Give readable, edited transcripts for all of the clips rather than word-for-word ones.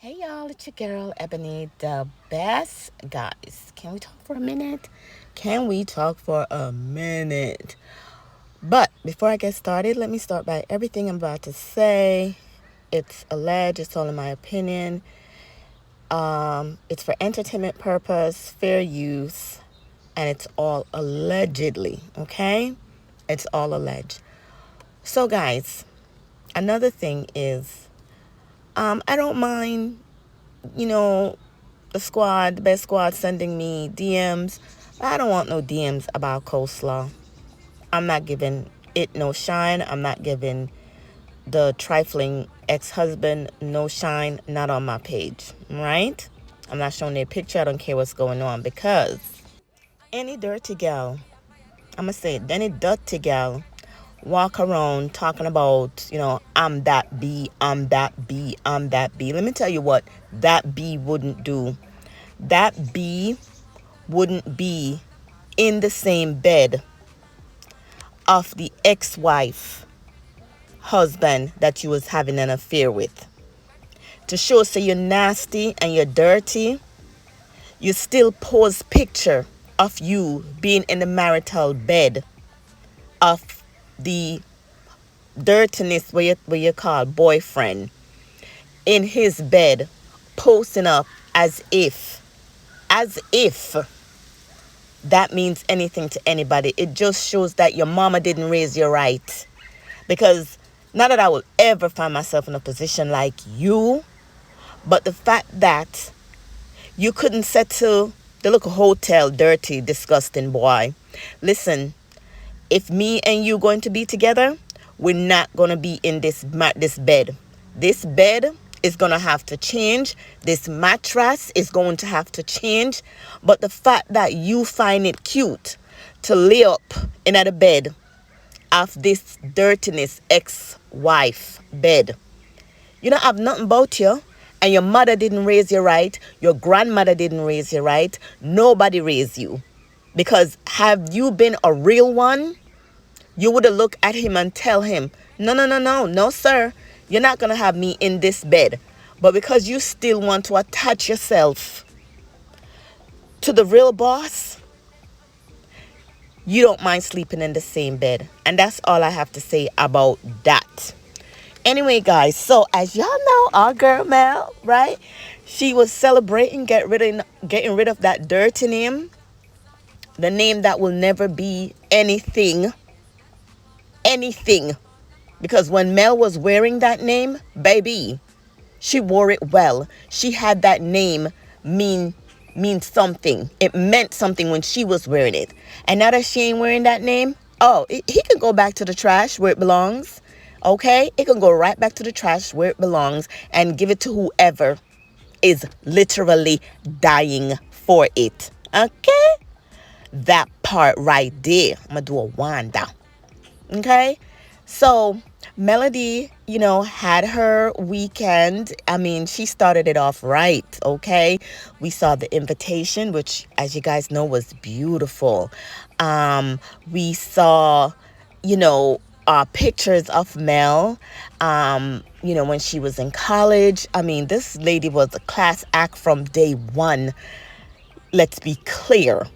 Hey y'all, it's your girl Ebony, the best. Guys, can we talk for a minute? Can we talk for a minute? But before I get started, let me start by everything I'm about to say. It's alleged, it's all in my opinion. It's for entertainment purpose, fair use, and it's all allegedly, okay? It's all alleged. So guys, another thing is I don't mind, you know, the best squad sending me DMs. I don't want no DMs about coleslaw. I'm not giving it no shine. I'm not giving the trifling ex-husband no shine, not on my page, right? I'm not showing their picture. I don't care what's going on because any dirty gal, I'm going to say it, any dirty gal walk around talking about, I'm that B, I'm that B, I'm that B. Let me tell you what that B wouldn't do. That B wouldn't be in the same bed of the ex-wife husband that you was having an affair with. To show say you're nasty and you're dirty, you still post picture of you being in the marital bed of the dirtiness where you call boyfriend in his bed, posting up as if that means anything to anybody. It just shows that your mama didn't raise you right. Because not that I will ever find myself in a position like you, but the fact that you couldn't settle the local hotel, dirty, disgusting boy. Listen, if me and you going to be together, we're not going to be in this bed. This bed is going to have to change. This mattress is going to have to change. But the fact that you find it cute to lay up in a bed of this dirtiness ex-wife bed, you don't have nothing about you. And your mother didn't raise you right. Your grandmother didn't raise you right. Nobody raised you. Because have you been a real one, you would have looked at him and tell him, no, no, no, no, no, sir. You're not going to have me in this bed. But because you still want to attach yourself to the real boss, you don't mind sleeping in the same bed. And that's all I have to say about that. Anyway, guys, so as y'all know, our girl Mel, right? She was celebrating getting rid of that dirty name. The name that will never be anything. Anything. Because when Mel was wearing that name, baby, she wore it well. She had that name mean something. It meant something when she was wearing it. And now that she ain't wearing that name, he can go back to the trash where it belongs. Okay? It can go right back to the trash where it belongs and give it to whoever is literally dying for it. Okay? That part right there. I'm going to do a Wanda. Okay? So Melody, had her weekend. I mean, she started it off right, okay? We saw the invitation, which, as you guys know, was beautiful. We saw, pictures of Mel, when she was in college. I mean, this lady was a class act from day one. Let's be clear.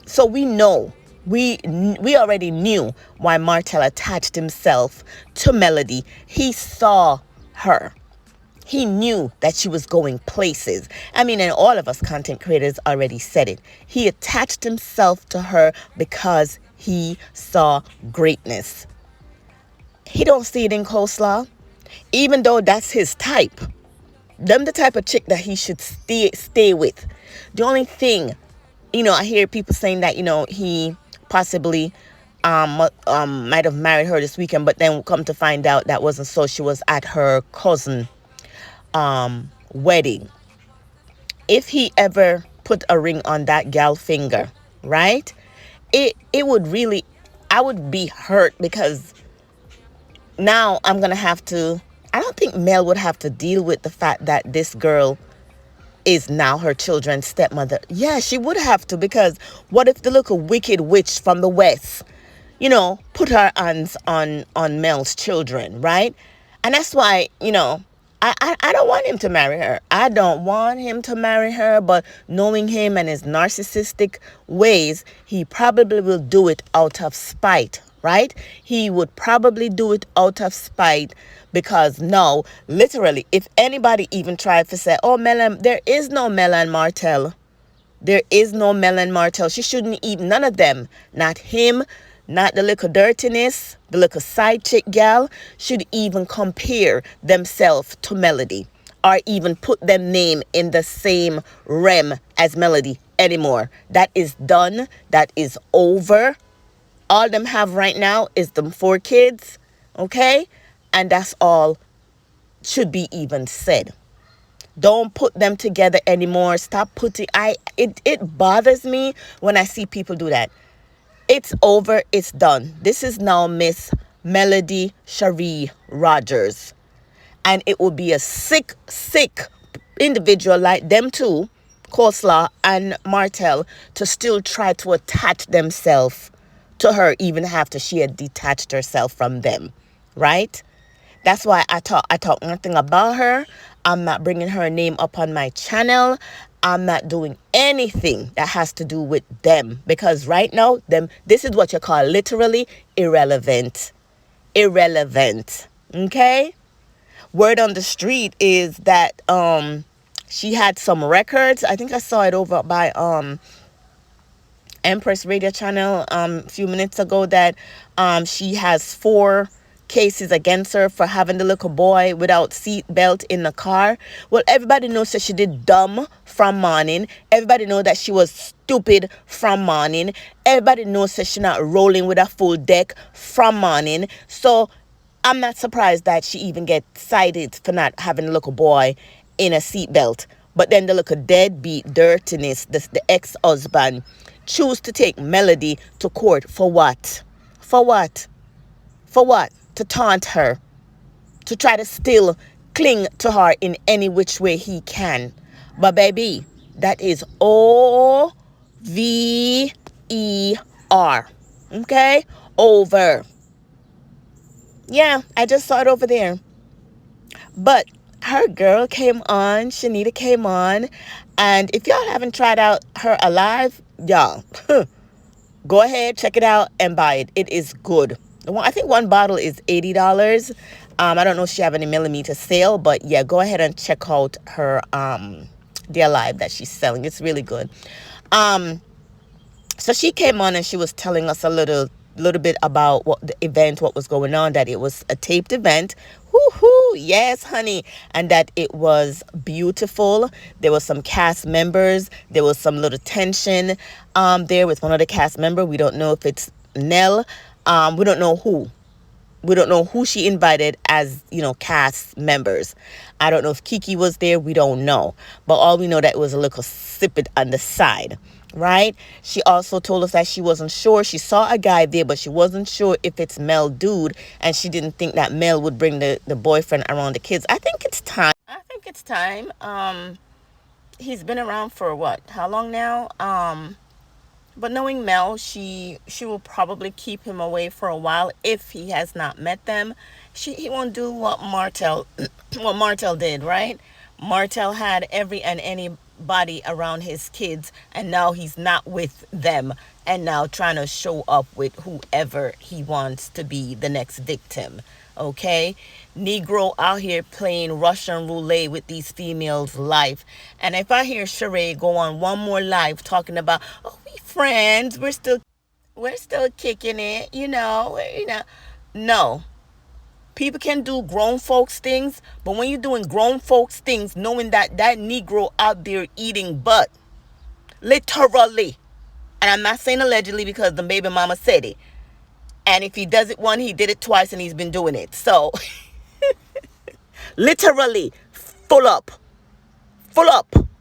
So we know, we already knew why Martel attached himself to Melody. He saw her. He knew that she was going places. I mean, and all of us content creators already said it. He attached himself to her because he saw greatness. He don't see it in coleslaw, even though that's his type. Them the type of chick that he should stay with. The only thing, I hear people saying that, he possibly might have married her this weekend, but then come to find out that wasn't so. She was at her cousin wedding. If he ever put a ring on that gal finger, right, it would really, I would be hurt because now I'm going to have to, I don't think Mel would have to deal with the fact that this girl is now her children's stepmother. Yeah, she would have to, because what if the little wicked witch from the west, put her hands on Mel's children, right? And that's why, I don't want him to marry her. I don't want him to marry her, but knowing him and his narcissistic ways, he probably will do it out of spite, right? He would probably do it out of spite because no, literally, if anybody even tried to say, oh, Melon, there is no Melon Martell. There is no Melon Martell. She shouldn't eat none of them. Not him, not the little dirtiness, the little side chick gal should even compare themselves to Melody or even put them name in the same realm as Melody anymore. That is done. That is over. All them have right now is them 4 kids, okay? And that's all should be even said. Don't put them together anymore. Stop putting it bothers me when I see people do that. It's over, it's done. This is now Miss Melody Cherie Rogers. And it will be a sick individual like them two, Coleslaw and Martell, to still try to attach themselves to her even after she had detached herself from them, right? That's why I talk nothing about her. I'm not bringing her name up on my channel. I'm not doing anything that has to do with them because right now, this is what you call literally irrelevant. Irrelevant. Okay? Word on the street is that she had some records. I think I saw it over by Empress Radio Channel a few minutes ago that she has 4 cases against her for having the little boy without seat belt in the car. Well, everybody knows that she did dumb from morning. Everybody knows that she was stupid from morning. Everybody knows that she's not rolling with a full deck from morning. So I'm not surprised that she even gets cited for not having a little boy in a seatbelt. But then the little deadbeat dirtiness, the ex-husband, choose to take Melody to court for what? For what? For what? To taunt her. To try to still cling to her in any which way he can. But baby, that is OVER. Okay? Over. Yeah, I just saw it over there. But her girl came on, Shanita came on, and if y'all haven't tried out her alive, y'all, go ahead, check it out, and buy it. It is good. I think one bottle is $80. I don't know if she have any millimeter sale, but yeah, go ahead and check out her the alive that she's selling. It's really good. So she came on and she was telling us a little bit about what the event, what was going on, that it was a taped event. Woohoo! Yes, honey. And that it was beautiful. There was some cast members. There was some little tension there with one of the cast members. We don't know if it's Nell. We don't know who. We don't know who she invited as, cast members. I don't know if Kiki was there. We don't know. But all we know that it was a little sipping on the side, right? She also told us that she wasn't sure. She saw a guy there, but she wasn't sure if it's Mel dude. And she didn't think that Mel would bring the boyfriend around the kids. I think it's time. He's been around for what? How long now? But knowing Mel, she will probably keep him away for a while if he has not met them. He won't do what Martell did, right? Martell had every and anybody around his kids, and now he's not with them, and now trying to show up with whoever he wants to be the next victim. Okay? Negro out here playing Russian roulette with these females' life. And if I hear Sheree go on one more live talking about, oh, we friends, we're still kicking it, no. People can do grown folks things, but when you're doing grown folks things, knowing that Negro out there eating butt, literally, and I'm not saying allegedly because the baby mama said it, and if he does it one, he did it twice, and he's been doing it. So, literally, full up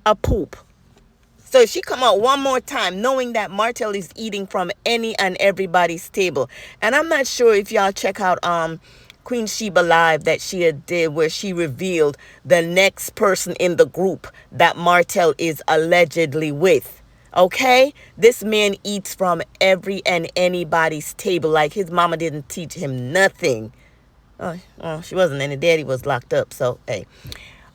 a poop. So if she come out one more time, knowing that Martell is eating from any and everybody's table, and I'm not sure if y'all check out Queen Sheba Live that she did, where she revealed the next person in the group that Martell is allegedly with. Okay? This man eats from every and anybody's table like his mama didn't teach him nothing. Oh, well, she wasn't any daddy was locked up, so hey.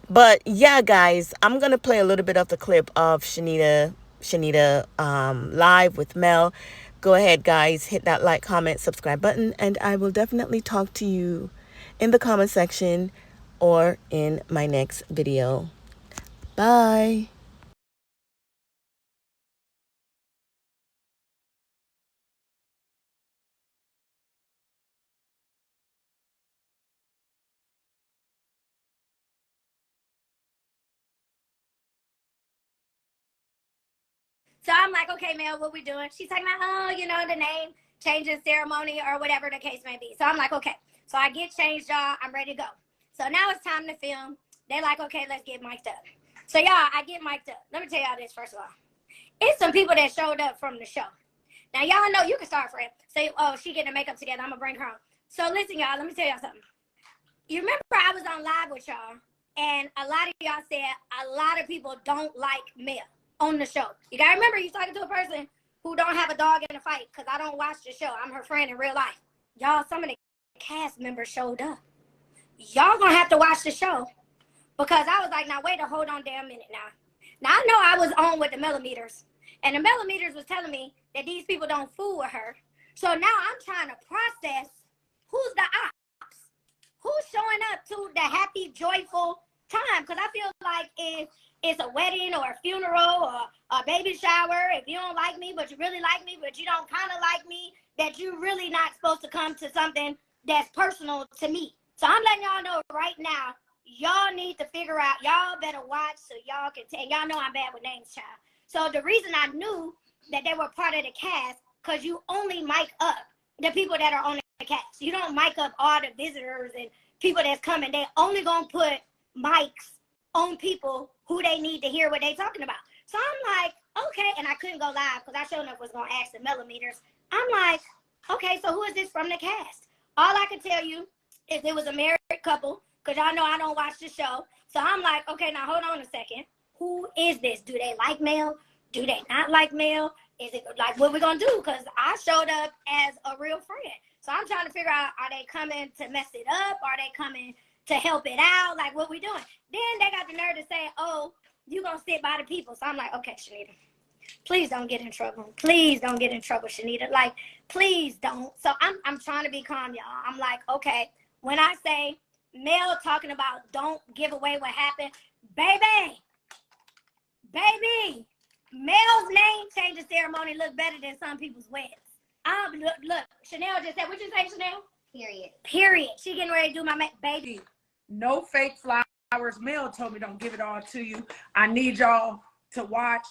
But yeah, guys, I'm gonna play a little bit of the clip of Shanita live with Mel. Go ahead, guys, hit that like, comment, subscribe button, and I will definitely talk to you in the comment section or in my next video. Bye. So I'm like, okay, Mel, what we doing? She's talking about, oh, you know, the name changing ceremony or whatever the case may be. So I'm like, okay. So I get changed, y'all. I'm ready to go. So now it's time to film. They're like, okay, let's get mic'd up. So y'all, I get mic'd up. Let me tell y'all this first of all. It's some people that showed up from the show. Now y'all know you can start, friend. Say, oh, she getting the makeup together. I'm gonna bring her on. So listen, y'all. Let me tell y'all something. You remember I was on live with y'all, and a lot of y'all said a lot of people don't like Mel on the show. You gotta remember, you're talking to a person who don't have a dog in the fight, because I don't watch the show. I'm her friend in real life. Y'all, some of the cast members showed up. Y'all gonna have to watch the show, because I was like, now wait a hold on damn minute now. Now I know I was on with the millimeters, and the millimeters was telling me that these people don't fool with her. So now I'm trying to process who's the ops, who's showing up to the happy, joyful time, because I feel like if it's a wedding or a funeral or a baby shower, if you don't like me, but you really like me, but you don't kind of like me, that you're really not supposed to come to something that's personal to me. So I'm letting y'all know right now, y'all need to figure out, y'all better watch so y'all can tell. Y'all know I'm bad with names, child. So the reason I knew that they were part of the cast, because you only mic up the people that are on the cast. You don't mic up all the visitors and people that's coming. They only gonna put mics on people who they need to hear what they talking about. So I'm like, okay, and I couldn't go live because I sure enough was gonna ask the millimeters. I'm like, okay, so who is this from the cast? All I can tell you is it was a married couple, because y'all know I don't watch the show. So I'm like, okay, now hold on a second. Who is this? Do they like Mel? Do they not like Mel? Is it like, what we gonna do? Because I showed up as a real friend. So I'm trying to figure out, are they coming to mess it up? Are they coming to help it out? Like, what we doing? Then they got the nerve to say, oh, you gonna sit by the people. So I'm like, okay, Shanita, please don't get in trouble. Please don't get in trouble, Shanita. Like, please don't. So I'm trying to be calm, y'all. I'm like, okay, when I say Mel talking about don't give away what happened, baby, Mel's name change ceremony look better than some people's weddings. Look, Chanel just said, what you say, Chanel? Period. She getting ready to do my baby. No fake flowers. Mel told me don't give it all to you. I need y'all to watch.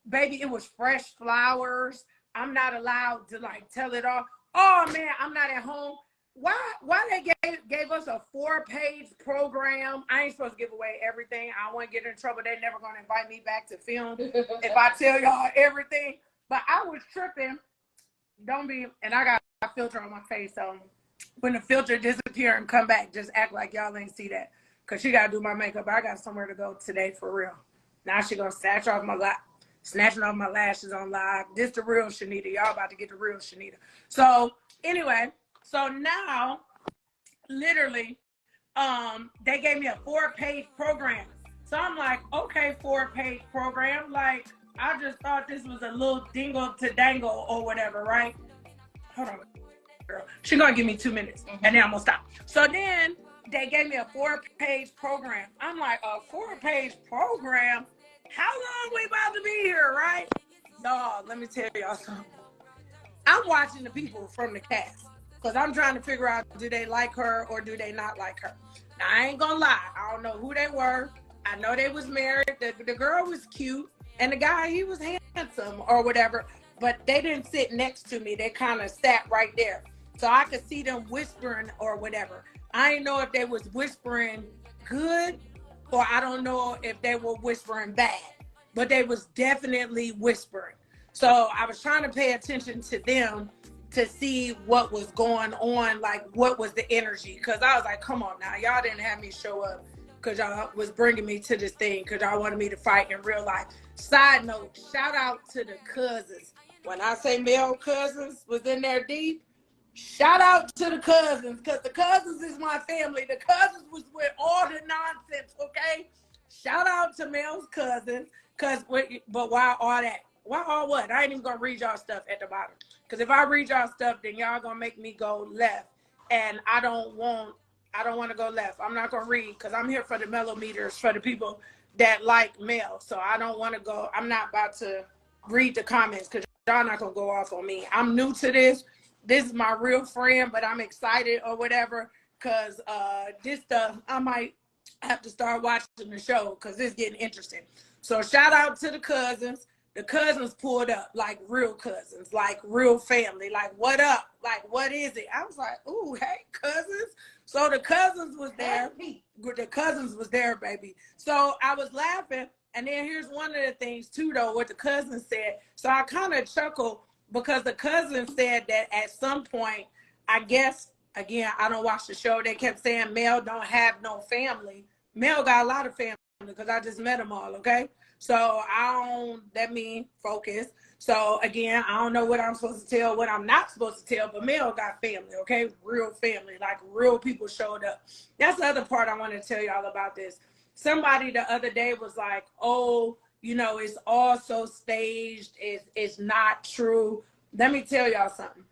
Baby, it was fresh flowers. I'm not allowed to like tell it all. Oh man, I'm not at home. Why they gave us a 4-page program? I ain't supposed to give away everything. I don't want to get in trouble. They're never gonna invite me back to film if I tell y'all everything. But I was tripping. Don't be, and I got a filter on my face, so when the filter disappear and come back, just act like y'all ain't see that. Cause she gotta do my makeup. I got somewhere to go today for real. Now she gonna snatching off my lashes on live. This the real Shanita. Y'all about to get the real Shanita. So anyway, so now literally, they gave me a 4-page program. So I'm like, okay, 4-page program. Like, I just thought this was a little dingle to dangle or whatever, right? Hold on, girl. She's gonna give me 2 minutes and then I'm gonna stop. So then they gave me a 4-page program. I'm like, a 4-page program? How long we about to be here, right? Y'all, let me tell y'all something. I'm watching the people from the cast because I'm trying to figure out, do they like her or do they not like her? Now, I ain't gonna lie. I don't know who they were. I know they was married. The girl was cute and the guy, he was handsome or whatever, but they didn't sit next to me. They kind of sat right there. So I could see them whispering or whatever. I didn't know if they was whispering good or I don't know if they were whispering bad, but they was definitely whispering. So I was trying to pay attention to them to see what was going on, like what was the energy. Cause I was like, come on now, y'all didn't have me show up because y'all was bringing me to this thing because y'all wanted me to fight in real life. Side note, shout out to the cousins. When I say male cousins was in there deep, Shout out to the cousins, because the cousins is my family. The cousins was with all the nonsense, okay? Shout out to Mel's cousins, but why all that? Why all what? I ain't even gonna read y'all stuff at the bottom. Because if I read y'all stuff, then y'all gonna make me go left. And I don't want to go left. I'm not gonna read because I'm here for the millimeters, for the people that like Mel. So I don't want to go. I'm not about to read the comments because y'all not gonna go off on me. I'm new to this. This is my real friend, but I'm excited or whatever because this stuff, I might have to start watching the show because it's getting interesting. So shout out to the cousins. The cousins pulled up like real cousins, like real family. Like, what up? Like, what is it? I was like, ooh, hey, cousins. So the cousins was there. The cousins was there, baby. So I was laughing. And then here's one of the things, too, though, what the cousins said. So I kind of chuckled because the cousin said that at some point, I guess, again, I don't watch the show. They kept saying Mel don't have no family. Mel got a lot of family because I just met them all, okay? So that mean focus. So again, I don't know what I'm supposed to tell, what I'm not supposed to tell, but Mel got family, okay? Real family, like real people showed up. That's the other part I want to tell y'all about this. Somebody the other day was like, oh, it's all so staged. It's not true. Let me tell y'all something.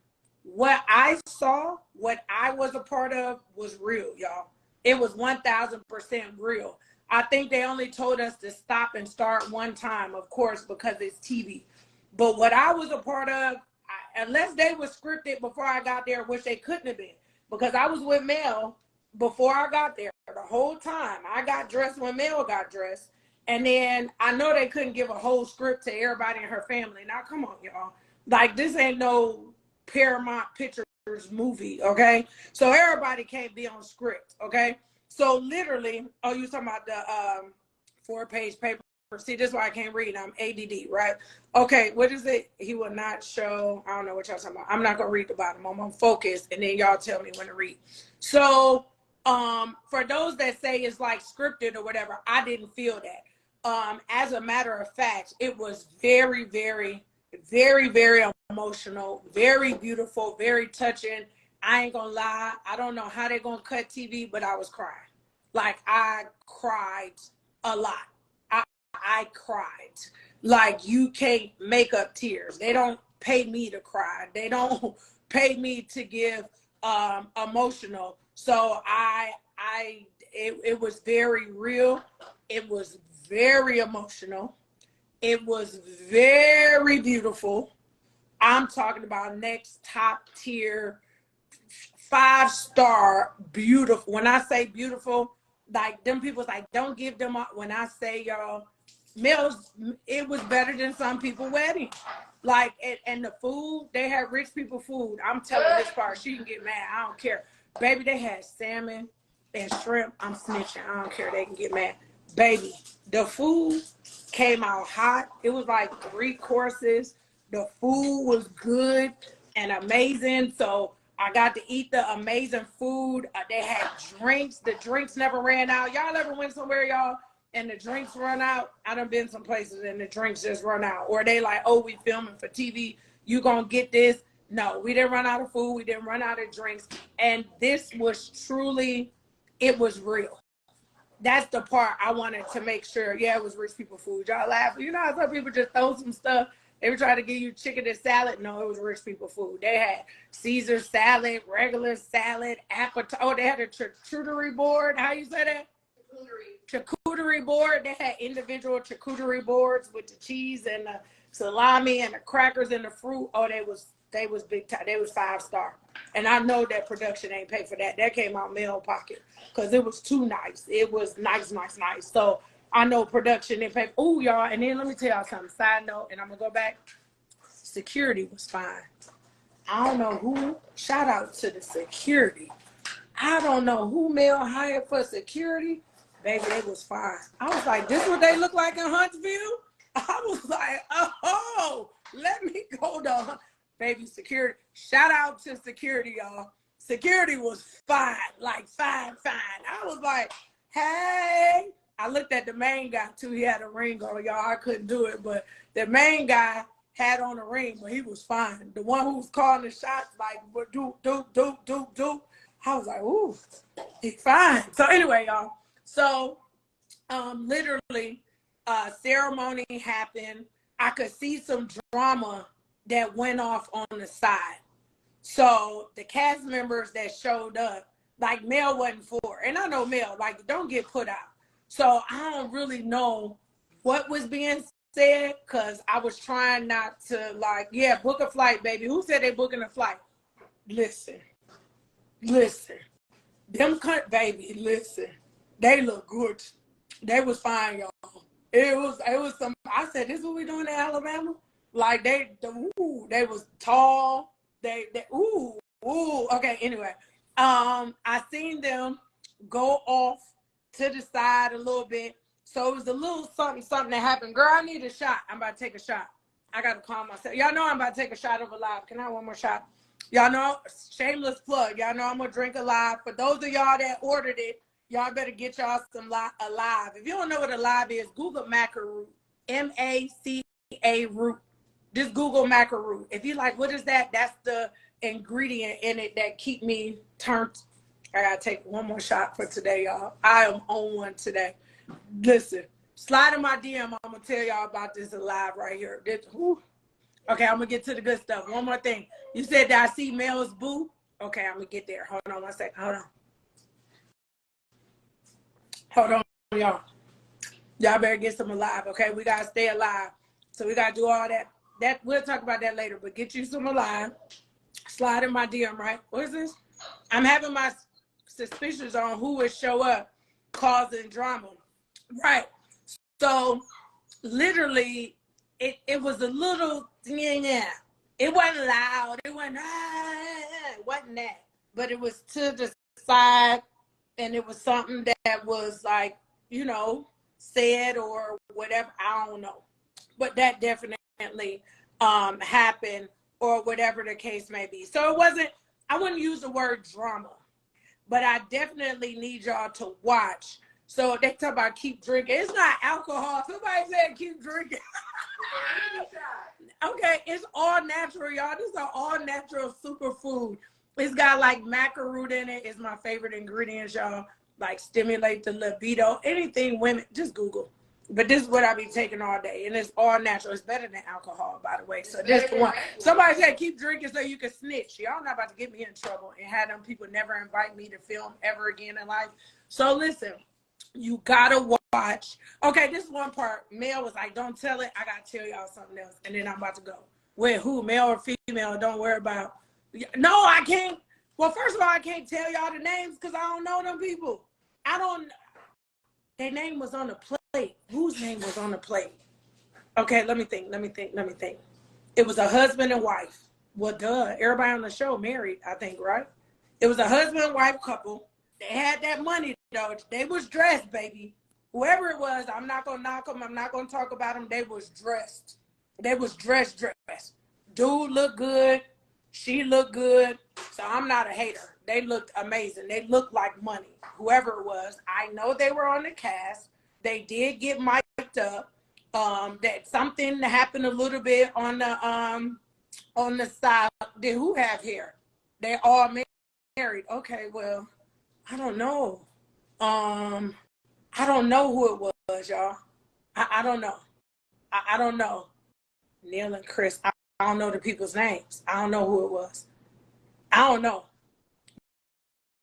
What I saw, what I was a part of was real, y'all. It was 1000% real. I think they only told us to stop and start one time, of course, because it's TV. But what I was a part of, unless they were scripted before I got there, which they couldn't have been, because I was with Mel before I got there the whole time. I got dressed when Mel got dressed. And then I know they couldn't give a whole script to everybody in her family. Now, come on, y'all. Like, this ain't no Paramount Pictures movie, okay? So everybody can't be on script, okay? So literally, oh, you talking about the 4-page paper. See, this is why I can't read. I'm ADD, right? Okay, what is it? He will not show. I don't know what y'all talking about. I'm not going to read the bottom. I'm going to focus, and then y'all tell me when to read. So for those that say it's like scripted or whatever, I didn't feel that. As a matter of fact, it was very, very, very, very emotional, very beautiful, very touching. I ain't gonna lie. I don't know how they're gonna cut TV, but I was crying. Like, I cried a lot. I cried. Like, you can't make up tears. They don't pay me to cry. They don't pay me to give emotional. So it was very real. It was very emotional. It was very beautiful. I'm talking about next top tier, 5-star beautiful. When I say beautiful, like, them people's like, don't give them up. When I say, y'all, Mel's, it was better than some people wedding. Like, and the food, they had rich people food. I'm telling this part, she can get mad. I don't care. Baby, they had salmon and shrimp. I'm snitching. I don't care. They can get mad. Baby, the food came out hot. It was like 3 courses. The food was good and amazing. So I got to eat the amazing food. They had drinks. The drinks never ran out. Y'all ever went somewhere, y'all, and the drinks run out? I done been some places and the drinks just run out. Or they like, oh, we filming for TV. You gonna get this? No, we didn't run out of food. We didn't run out of drinks. And this was truly, it was real. That's the part I wanted to make sure. Yeah, it was rich people food. Y'all laugh. You know how some people just throw some stuff? They were trying to give you chicken and salad. No, it was rich people food. They had Caesar salad, regular salad, appetite. Oh, they had a charcuterie board. How you say that? Charcuterie board. They had individual charcuterie boards with the cheese and the salami and the crackers and the fruit. Oh, they was big time. They was 5-star. And I know that production ain't paid for that. That came out Mel pocket because it was too nice. It was nice. So I know production didn't pay. Oh, y'all. And then let me tell y'all something. Side note, and I'm going to go back. Security was fine. I don't know who. Shout out to the security. I don't know who Mel hired for security. Baby, they was fine. I was like, this is what they look like in Huntsville? I was like, oh, let me go to baby security. Shout out to security, y'all. Security was fine, like fine. I was like, hey. I looked at the main guy too. He had a ring on, y'all. I couldn't do it, but the main guy had on a ring, but he was fine. The one who was calling the shots, like, do. I was like, ooh, he's fine. So anyway, y'all. So literally, ceremony happened. I could see some drama that went off on the side. So the cast members that showed up, like Mel wasn't for, and I know Mel, like, don't get put out. So I don't really know what was being said, because I was trying not to, like, yeah, book a flight, baby. Who said they booking a flight? Listen. Them baby, listen. They look good. They was fine, y'all. It was some, I said, this is what we doing in Alabama? Like, they was tall. They okay, anyway. I seen them go off to the side a little bit. So it was a little something that happened. Girl, I need a shot. I'm about to take a shot. I gotta calm myself. Y'all know I'm about to take a shot of Alive. Can I have one more shot? Y'all know, shameless plug. Y'all know I'm gonna drink Alive. For those of y'all that ordered it, y'all better get y'all some Alive. If you don't know what Alive is, Google Maca root. M-A-C-A root. Just Google Maca root. If you like, what is that? That's the ingredient in it that keep me turned. I gotta take one more shot for today, y'all. I am on one today. Listen, slide in my DM. I'm gonna tell y'all about this Alive right here. Okay, I'm gonna get to the good stuff. One more thing. You said that I see Mel's boo. Okay, I'm gonna get there. Hold on one second. Hold on, y'all. Y'all better get some Alive. Okay, we gotta stay alive. So we gotta do all that. We'll talk about that later. But get you some Alive. Slide in my DM, right? What is this? I'm having my suspicions on who would show up causing drama. Right. So literally, it was a little, yeah. It wasn't loud. It wasn't that. But it was to the side, and it was something that was like, said or whatever. I don't know. But that definitely happened, or whatever the case may be. So I wouldn't use the word drama, but I definitely need y'all to watch. So they talk about keep drinking. It's not alcohol. Somebody said keep drinking. Okay, it's all natural, y'all. This is an all natural superfood. It's got like maca root in it. It's my favorite ingredients, y'all. Like stimulate the libido. Anything women, just Google. But this is what I be taking all day, and it's all natural. It's better than alcohol, by the way. So this the one. Somebody said keep drinking so you can snitch. Y'all not about to get me in trouble and have them people never invite me to film ever again in life. So listen, you gotta watch. Okay, this one part. Mel was like, "Don't tell it. I gotta tell y'all something else," and then I'm about to go. With who, male or female? Don't worry about. No, I can't. Well, first of all, I can't tell y'all the names because I don't know them people. I don't. Their name was on the plate. Whose name was on the plate? Okay, let me think. It was a husband and wife. Well, duh. Everybody on the show married, I think, right? It was a husband and wife couple. They had that money, though. They was dressed, baby. Whoever it was, I'm not going to knock them. I'm not going to talk about them. They was dressed. They was dressed. Dude looked good. She looked good. So I'm not a hater. They looked amazing. They looked like money. Whoever it was. I know they were on the cast. They did get mic'd up. That something happened a little bit on the side. Did who have hair? They all married. Okay, well, I don't know. I don't know who it was, y'all. I don't know. I don't know. Neil and Chris. I don't know the people's names. I don't know who it was. I don't know.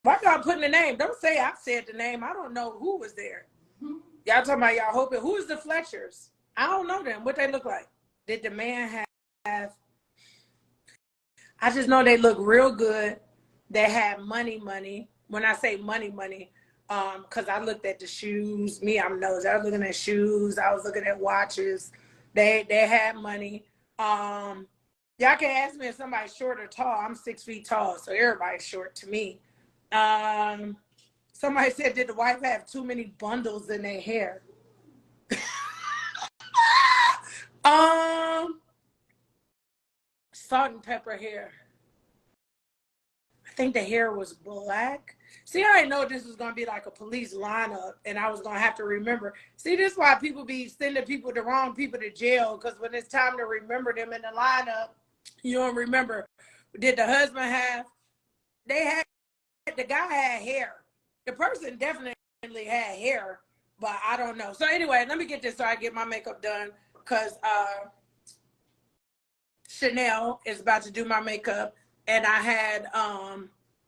Why y'all putting the name? Don't say I said the name. I don't know who was there. Y'all talking about y'all hoping. Who is the Fletchers? I don't know them. What they look like? Did the man have? I just know they look real good. They had money. When I say money, because I looked at the shoes. I was looking at shoes. I was looking at watches. They had money. Y'all can ask me if somebody's short or tall. I'm 6 feet tall, so everybody's short to me. Somebody said, did the wife have too many bundles in their hair? Salt and pepper hair. I think the hair was black. See, I didn't know this was going to be like a police lineup and I was going to have to remember. See, this is why people be sending people, the wrong people to jail, because when it's time to remember them in the lineup, you don't remember. Did the husband have, the guy had hair. The person definitely had hair, but I don't know. So anyway, let me get this so I get my makeup done, because Chanel is about to do my makeup, and I had,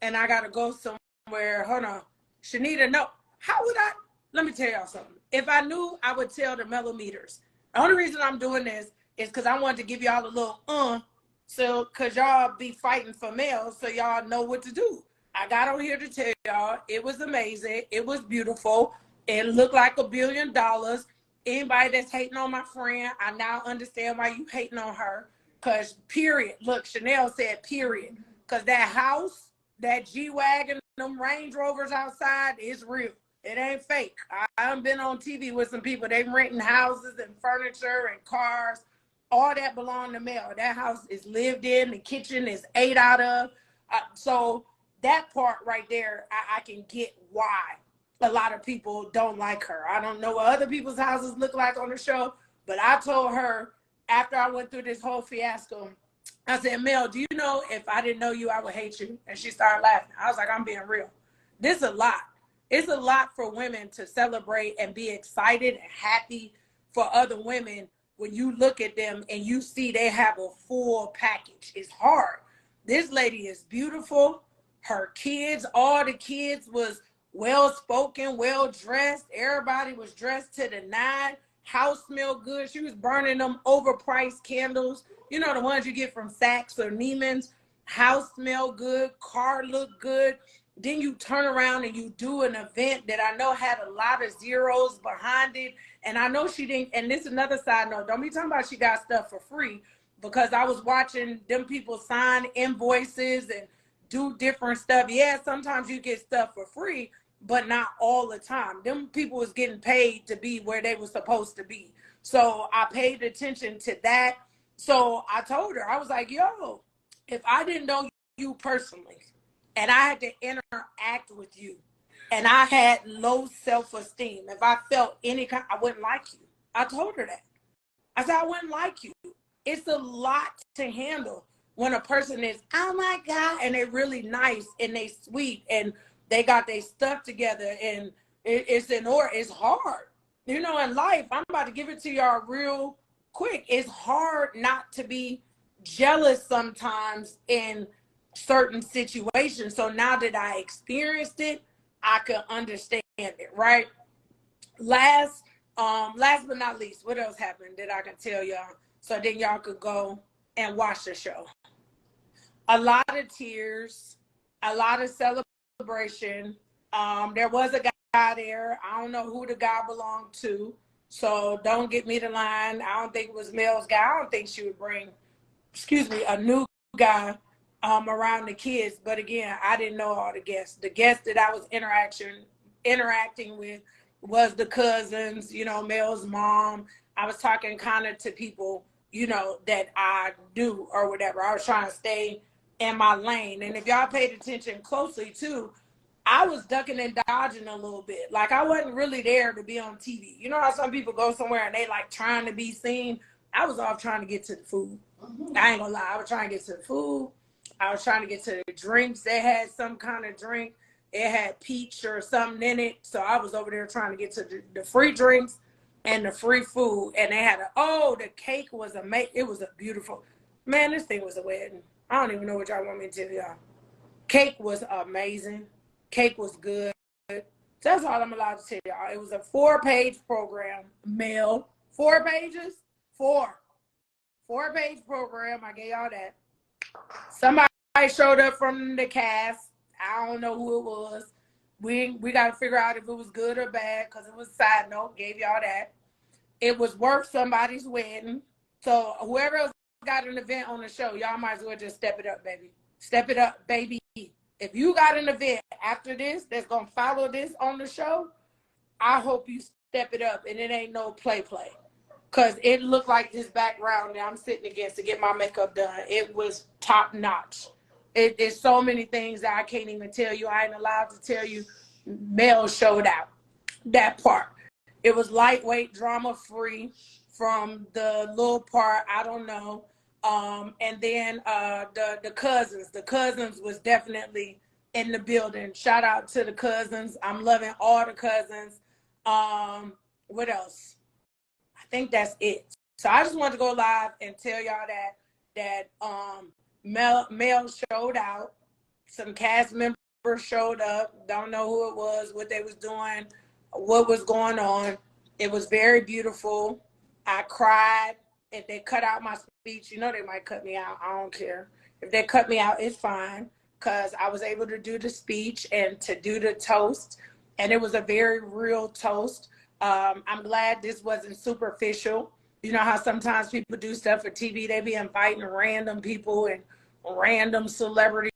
and I got to go somewhere. Hold on. Shanita, no. How would I? Let me tell y'all something. If I knew, I would tell the millimeters. The only reason I'm doing this is because I wanted to give y'all a little so because y'all be fighting for males, so y'all know what to do. I got on here to tell y'all it was amazing. It was beautiful. It looked like $1 billion. Anybody that's hating on my friend, I now understand why you hating on her. Because period. Look, Chanel said period. Because that house, that G-Wagon, them Range Rovers outside is real. It ain't fake. I've been on TV with some people. They renting houses and furniture and cars. All that belong to Mel. That house is lived in. The kitchen is ate out of. So that part right there, I can get why a lot of people don't like her. I don't know what other people's houses look like on the show, but I told her after I went through this whole fiasco, I said, Mel, do you know if I didn't know you, I would hate you? And she started laughing. I was like, I'm being real. This is a lot. It's a lot for women to celebrate and be excited and happy for other women when you look at them and you see they have a full package. It's hard. This lady is beautiful. Her kids, all the kids was well-spoken, well-dressed. Everybody was dressed to the nine. House smelled good. She was burning them overpriced candles. You know, the ones you get from Saks or Neiman's. House smelled good. Car looked good. Then you turn around and you do an event that I know had a lot of zeros behind it. And I know she didn't, and this is another side note, don't be talking about she got stuff for free, because I was watching them people sign invoices and do different stuff. Yeah, sometimes you get stuff for free, but not all the time. Them people was getting paid to be where they were supposed to be. So I paid attention to that. So I told her, I was like, yo, if I didn't know you personally and I had to interact with you and I had low self-esteem, if I felt any kind, I wouldn't like you. I told her that. I said, I wouldn't like you. It's a lot to handle when a person is, oh my God, and they're really nice and they sweet and they got their stuff together and it's in order. It's hard. You know, in life, I'm about to give it to y'all real quick. It's hard not to be jealous sometimes in certain situations. So now that I experienced it, I can understand it, right? Last but not least, what else happened that I can tell y'all so then y'all could go and watch the show? A lot of tears, a lot of celebration. There was a guy there. I don't know who the guy belonged to, so don't get me the line. I don't think it was Mel's guy. I don't think she would bring, a new guy around the kids. But again, I didn't know all the guests. The guests that I was interacting with was the cousins, you know, Mel's mom. I was talking kind of to people, you know, that I knew or whatever. I was trying to stay in my lane. And if y'all paid attention closely too, I was ducking and dodging a little bit. Like I wasn't really there to be on TV. You know how some people go somewhere and they like trying to be seen? I was off trying to get to the food. I ain't gonna lie. I was trying to get to the food. I was trying to get to the drinks. They had some kind of drink. It had peach or something in it. So I was over there trying to get to the free drinks and the free food. And they had the cake was amazing. It was a beautiful, man, this thing was a wedding. I don't even know what y'all want me to tell y'all. Cake was amazing. Cake was good. So that's all I'm allowed to tell y'all. It was a 4-page program. Mail. 4 pages? 4-page program. I gave y'all that. Somebody showed up from the cast. I don't know who it was. We got to figure out if it was good or bad because it was a side note. Gave y'all that. It was worth somebody's wedding. So whoever else got an event on the show, y'all might as well just step it up, baby. Step it up, baby. If you got an event after this that's going to follow this on the show, I hope you step it up and it ain't no play. Because it looked like this background that I'm sitting against to get my makeup done. It was top notch. It's so many things that I can't even tell you. I ain't allowed to tell you. Mel showed out. That part. It was lightweight, drama free from the little part, I don't know. And then the cousins. The cousins was definitely in the building. Shout out to the cousins. I'm loving all the cousins. What else? I think that's it. So I just wanted to go live and tell y'all that Mel showed out. Some cast members showed up. Don't know who it was, what they was doing, what was going on. It was very beautiful. I cried. If they cut out my speech, you know they might cut me out. I don't care. If they cut me out, it's fine, because I was able to do the speech and to do the toast. And it was a very real toast. I'm glad this wasn't superficial. You know how sometimes people do stuff for TV, they be inviting random people and random celebrities